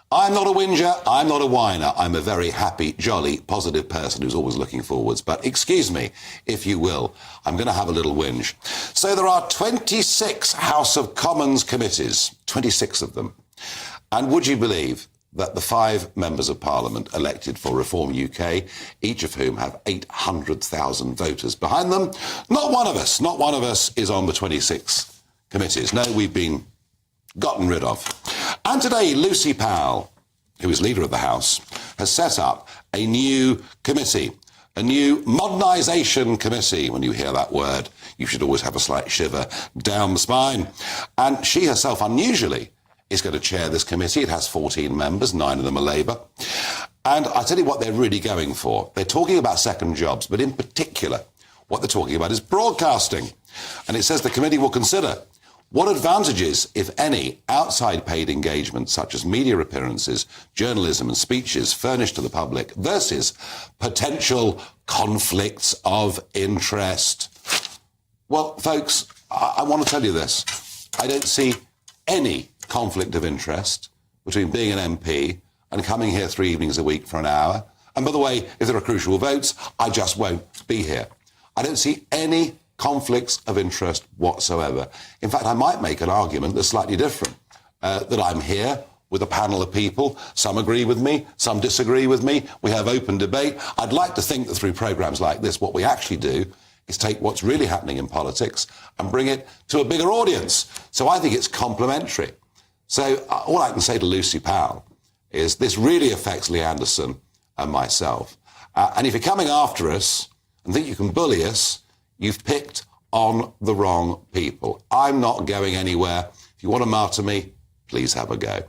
I'm not a whinger, I'm not a whiner. I'm a very happy, jolly, positive person who's always looking forwards. But excuse me, if you will, I'm going to have a little whinge. So there are 26 House of Commons committees, 26 of them. And would you believe that the 5 members of Parliament elected for Reform UK, each of whom have 800,000 voters behind them, not one of us is on the 26 committees. No, we've been gotten rid of. And today, Lucy Powell, who is Leader of the House, has set up a new committee, a new modernisation committee. When you hear that word, you should always have a slight shiver down the spine. And she herself, unusually, is going to chair this committee. It has 14 members, 9 of them are Labour. And I tell you what they're really going for. They're talking about second jobs, but in particular, what they're talking about is broadcasting. And it says the committee will consider what advantages, if any, outside paid engagement, such as media appearances, journalism and speeches furnished to the public versus potential conflicts of interest. Well, folks, I want to tell you this. I don't see any conflict of interest between being an MP and coming here 3 evenings a week for an hour. And by the way, if there are crucial votes, I just won't be here. I don't see any conflicts of interest whatsoever. In fact, I might make an argument that's slightly different, that I'm here with a panel of people. Some agree with me, some disagree with me. We have open debate. I'd like to think that through programmes like this, what we actually do is take what's really happening in politics and bring it to a bigger audience. So I think it's complementary. So all I can say to Lucy Powell is this really affects Lee Anderson and myself. And if you're coming after us and think you can bully us, you've picked on the wrong people. I'm not going anywhere. If you want to martyr me, please have a go.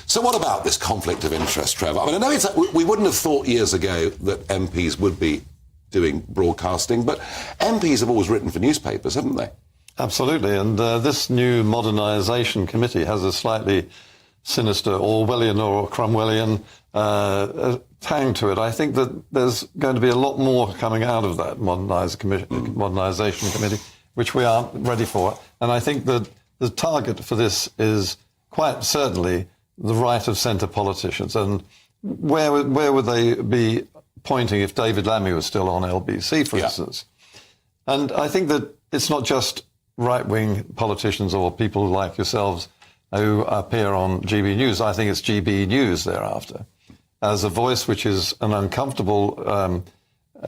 So what about this conflict of interest, Trevor? I mean, I know we wouldn't have thought years ago that MPs would be doing broadcasting, but MPs have always written for newspapers, haven't they? Absolutely, and this new modernisation committee has a slightly sinister Orwellian or Cromwellian tang to it. I think that there's going to be a lot more coming out of that modernisation committee, which we aren't ready for. And I think that the target for this is quite certainly the right of centre politicians. And where would they be pointing if David Lammy was still on LBC, for instance? And I think that it's not just right-wing politicians or people like yourselves who appear on GB News. I think it's GB News thereafter, as a voice which is an uncomfortable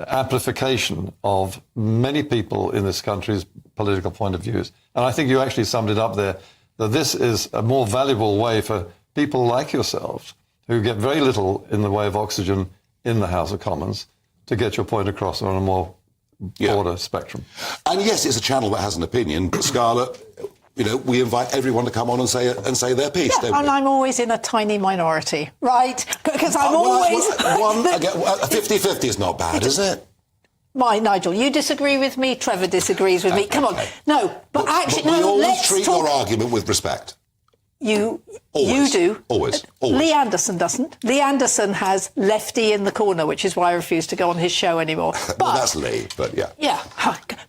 amplification of many people in this country's political point of views. And I think you actually summed it up there, that this is a more valuable way for people like yourselves, who get very little in the way of oxygen in the House of Commons, to get your point across on a more broader spectrum. And yes, it's a channel that has an opinion, but Scarlett, you know, we invite everyone to come on and say their piece, don't we? And I'm always in a tiny minority, right? Because I'm always... 50-50 is not bad, is it? Nigel, you disagree with me, Trevor disagrees with me. Come on. No, but actually... But we always treat your argument with respect. You do. Always. Lee Anderson doesn't. Lee Anderson has lefty in the corner, which is why I refuse to go on his show anymore. But, well, that's Lee, but yeah. Yeah,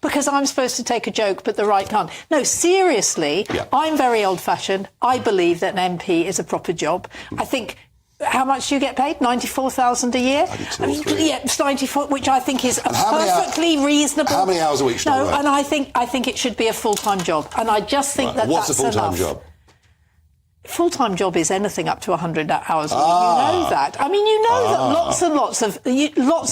because I'm supposed to take a joke, but the right can't. No, seriously, I'm very old-fashioned. I believe that an MP is a proper job. I think... How much do you get paid? 94,000 a year? Yeah, it's 94, which I think is perfectly reasonable. How many hours a week should I work? And I think it should be a full-time job. And I just think that's enough. What's a full-time job? Full-time job is anything up to 100 hours a week. You know that. I mean, you know that lots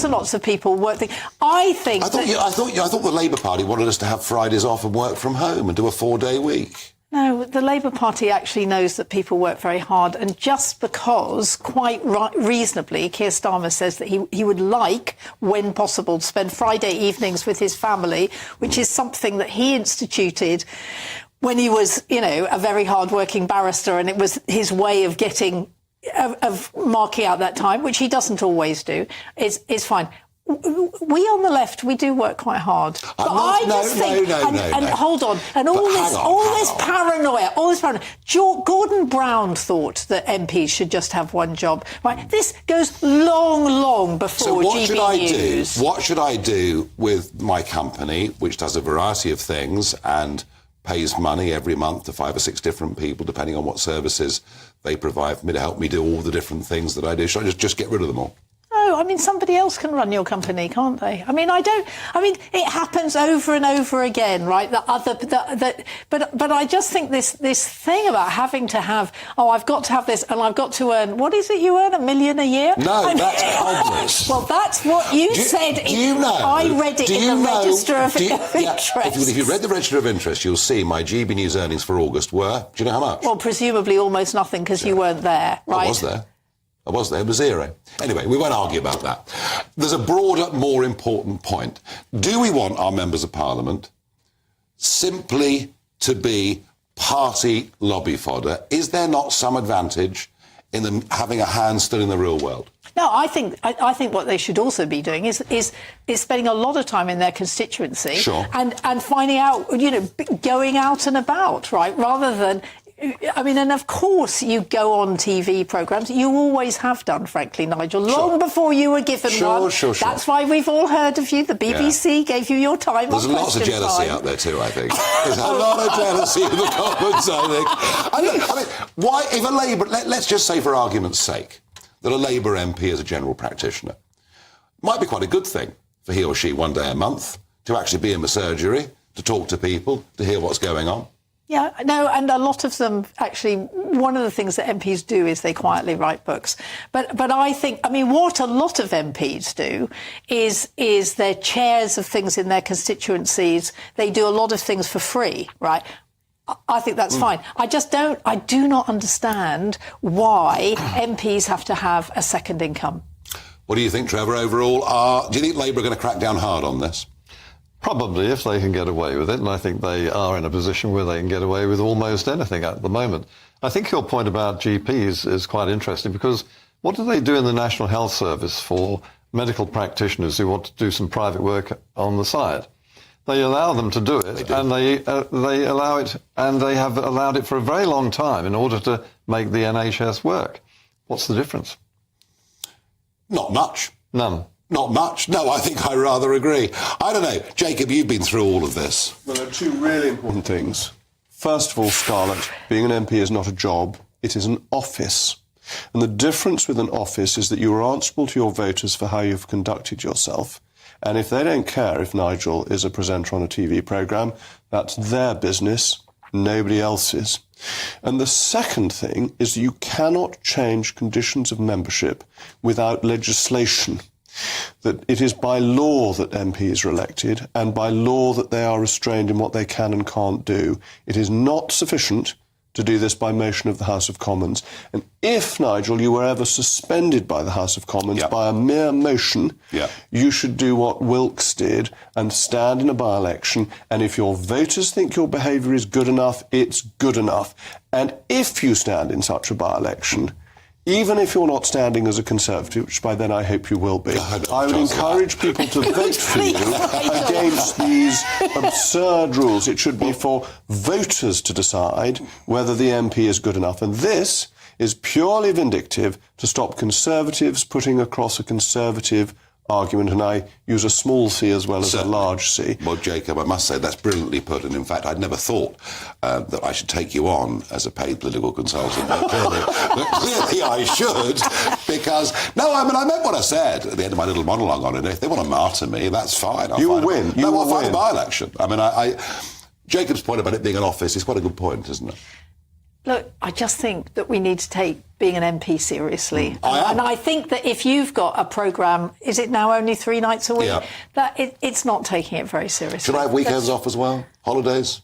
and lots of people work. I thought the Labour Party wanted us to have Fridays off and work from home and do a 4-day week. No, the Labour Party actually knows that people work very hard, and just because, quite reasonably, Keir Starmer says that he would like, when possible, to spend Friday evenings with his family, which is something that he instituted when he was, you know, a very hard-working barrister, and it was his way of marking out that time, which he doesn't always do, is fine. We on the left, we do work quite hard. But hold on, and all this paranoia. Gordon Brown thought that MPs should just have one job. Right? This goes long before GB News. What should I do with my company, which does a variety of things and pays money every month to 5 or 6 different people, depending on what services they provide for me to help me do all the different things that I do. Should I just get rid of them all? No, I mean, somebody else can run your company, can't they? I mean, it happens over and over again, right? But I just think this thing about having to have, I've got to have this and I've got to earn, what is it you earn, $1 million a year? No, that's obvious. Well, that's what you said. I read it in the Register of Interest. If you read the Register of Interest, you'll see my GB News earnings for August were, do you know how much? Well, presumably almost nothing because you weren't there, right? I was there. It was 0. Anyway, we won't argue about that. There's a broader, more important point. Do we want our members of Parliament simply to be party lobby fodder? Is there not some advantage in them having a hand still in the real world? No, I think what they should also be doing is spending a lot of time in their constituency, sure, and finding out, going out and about, right, rather than. I mean, and of course you go on TV programmes. You always have done, frankly, Nigel, long before you were given one. Sure. That's why we've all heard of you. The BBC gave you your time. There's lots of jealousy out there too, I think. There's a lot of jealousy in the Commons, I think. I mean, why, if a Labour... Let's just say, for argument's sake, that a Labour MP is a general practitioner. Might be quite a good thing for he or she one day a month to actually be in the surgery, to talk to people, to hear what's going on. Yeah, no, and a lot of them, actually, one of the things that MPs do is they quietly write books. But I think, I mean, what a lot of MPs do is they're chairs of things in their constituencies. They do a lot of things for free, right? I think that's fine. I do not understand why MPs have to have a second income. What do you think, Trevor, overall? Do you think Labour are going to crack down hard on this? Probably, if they can get away with it, and I think they are in a position where they can get away with almost anything at the moment. I think your point about GPs is quite interesting, because what do they do in the National Health Service for medical practitioners who want to do some private work on the side? They allow them to do it, and they allow it, and they have allowed it for a very long time in order to make the NHS work. What's the difference? Not much. None. Not much. No, I think I rather agree. I don't know. Jacob, you've been through all of this. Well, there are 2 really important things. First of all, Scarlett, being an MP is not a job. It is an office. And the difference with an office is that you are answerable to your voters for how you've conducted yourself. And if they don't care if Nigel is a presenter on a TV programme, that's their business, nobody else's. And the second thing is that you cannot change conditions of membership without legislation. That it is by law that MPs are elected, and by law that they are restrained in what they can and can't do. It is not sufficient to do this by motion of the House of Commons. And if, Nigel, you were ever suspended by the House of Commons by a mere motion, you should do what Wilkes did and stand in a by-election. And if your voters think your behaviour is good enough, it's good enough. And if you stand in such a by-election, even if you're not standing as a Conservative, which by then I hope you will be, I would encourage people to vote for you against these absurd rules. It should be for voters to decide whether the MP is good enough. And this is purely vindictive to stop Conservatives putting across a Conservative argument, and I use a small c as well as a large c. Well, Jacob, I must say that's brilliantly put, and in fact I'd never thought that I should take you on as a paid political consultant, but clearly I should, because, I meant what I said at the end of my little monologue on it. If they want to martyr me, that's fine. You will win. I'll fight a by-election. I mean, Jacob's point about it being an office is quite a good point, isn't it? Look, I just think that we need to take being an MP seriously. And I think that if you've got a programme, is it now only 3 nights a week? Yeah. That it's not taking it very seriously. Should I have weekends off as well? Holidays?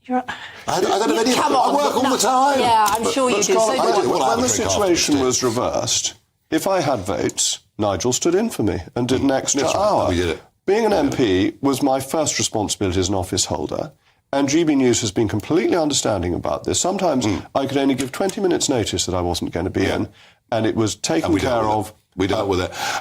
I don't have any. I work all the time. Yeah, I'm sure you do. When the situation was reversed, if I had votes, Nigel stood in for me and did an extra hour. We did it. Being an MP was my first responsibility as an office holder. And GB News has been completely understanding about this. Sometimes I could only give 20 minutes notice that I wasn't going to be in, and it was taken care of. We dealt with it.